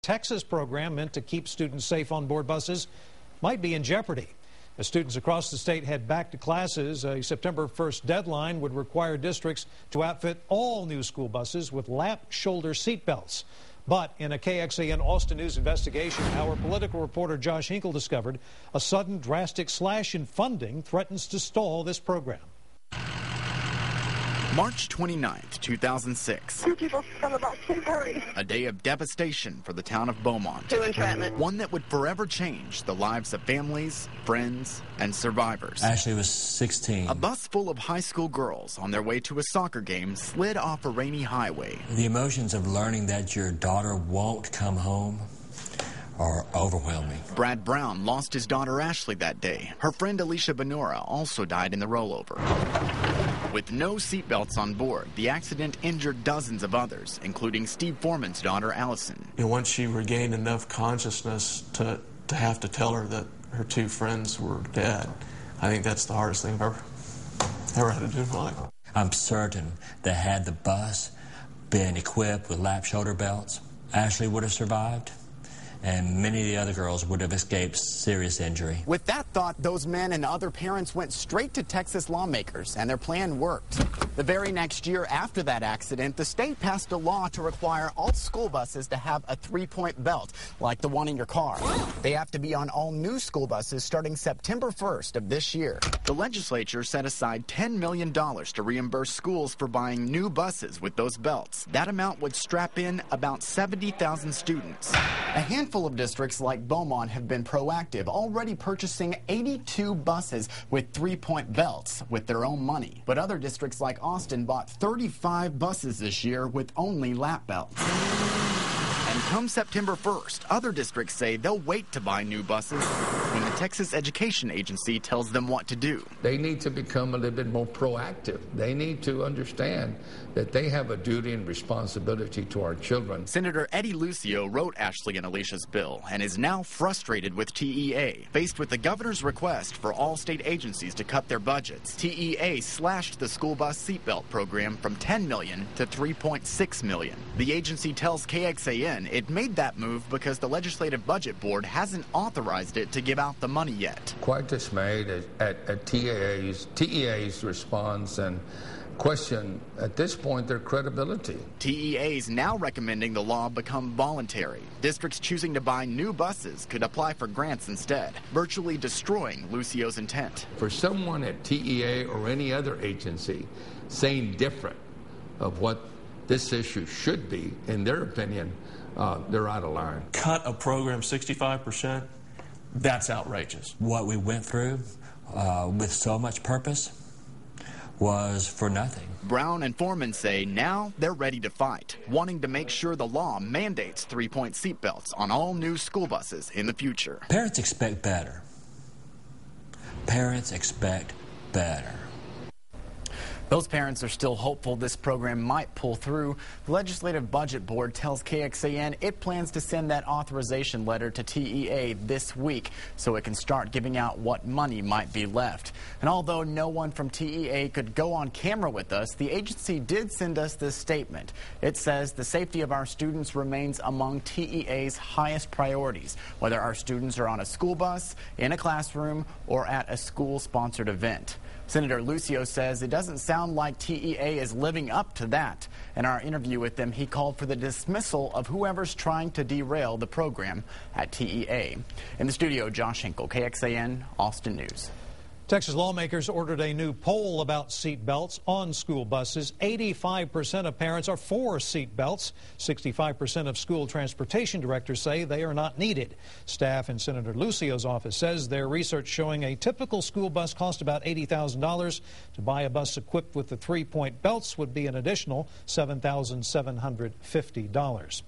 Texas program meant to keep students safe on board buses might be in jeopardy. As students across the state head back to classes, a September 1st deadline would require districts to outfit all new school buses with lap shoulder seatbelts. But in a KXAN Austin News investigation, our political reporter Josh Hinkle discovered a sudden drastic slash in funding threatens to stall this program. March 29th, 2006. Two people from the bus. Please hurry. A day of devastation for the town of Beaumont. To entrapment. One that would forever change the lives of families, friends, and survivors. Ashley was 16. A bus full of high school girls on their way to a soccer game slid off a rainy highway. The emotions of learning that your daughter won't come home are overwhelming. Brad Brown lost his daughter Ashley that day. Her friend Alicia Benora also died in the rollover. With no seatbelts on board, the accident injured dozens of others, including Steve Foreman's daughter, Allison. Once she regained enough consciousness to have to tell her that her two friends were dead, I think that's the hardest thing I've ever had to do in my life. I'm certain that had the bus been equipped with lap shoulder belts, Ashley would have survived, and many of the other girls would have escaped serious injury. With that thought, those men and other parents went straight to Texas lawmakers, and their plan worked. The very next year after that accident, the state passed a law to require all school buses to have a three-point belt, like the one in your car. They have to be on all new school buses starting September 1st of this year. The legislature set aside $10 million to reimburse schools for buying new buses with those belts. That amount would strap in about 70,000 students. A handful of districts like Beaumont have been proactive, already purchasing 82 buses with three-point belts with their own money. But other districts like Austin bought 35 buses this year with only lap belts. And come September 1st, other districts say they'll wait to buy new buses when the Texas Education Agency tells them what to do. They need to become a little bit more proactive. They need to understand that they have a duty and responsibility to our children. Senator Eddie Lucio wrote Ashley and Alicia's bill and is now frustrated with TEA. Faced with the governor's request for all state agencies to cut their budgets, TEA slashed the school bus seatbelt program from $10 million to $3.6 million. The agency tells KXAN it made that move because the Legislative Budget Board hasn't authorized it to give out the money yet. Quite dismayed at TEA's response and question at this point their credibility. TEA is now recommending the law become voluntary. Districts choosing to buy new buses could apply for grants instead, virtually destroying Lucio's intent. For someone at TEA or any other agency saying different of what this issue should be, in their opinion, they're out of line. Cut a program 65%, that's outrageous. What we went through with so much purpose was for nothing. Brown and Foreman say now they're ready to fight, wanting to make sure the law mandates three-point seatbelts on all new school buses in the future. Parents expect better. Parents expect better. Those parents are still hopeful this program might pull through. The Legislative Budget Board tells KXAN it plans to send that authorization letter to TEA this week so it can start giving out what money might be left. And although no one from TEA could go on camera with us, the agency did send us this statement. It says the safety of our students remains among TEA's highest priorities, whether our students are on a school bus, in a classroom, or at a school-sponsored event. Senator Lucio says it doesn't sound like TEA is living up to that. In our interview with him, he called for the dismissal of whoever's trying to derail the program at TEA. In the studio, Josh Hinkle, KXAN, Austin News. Texas lawmakers ordered a new poll about seat belts on school buses. 85% of parents are for seat belts. 65% of school transportation directors say they are not needed. Staff in Senator Lucio's office says their research showing a typical school bus cost about $80,000. To buy a bus equipped with the three-point belts would be an additional $7,750.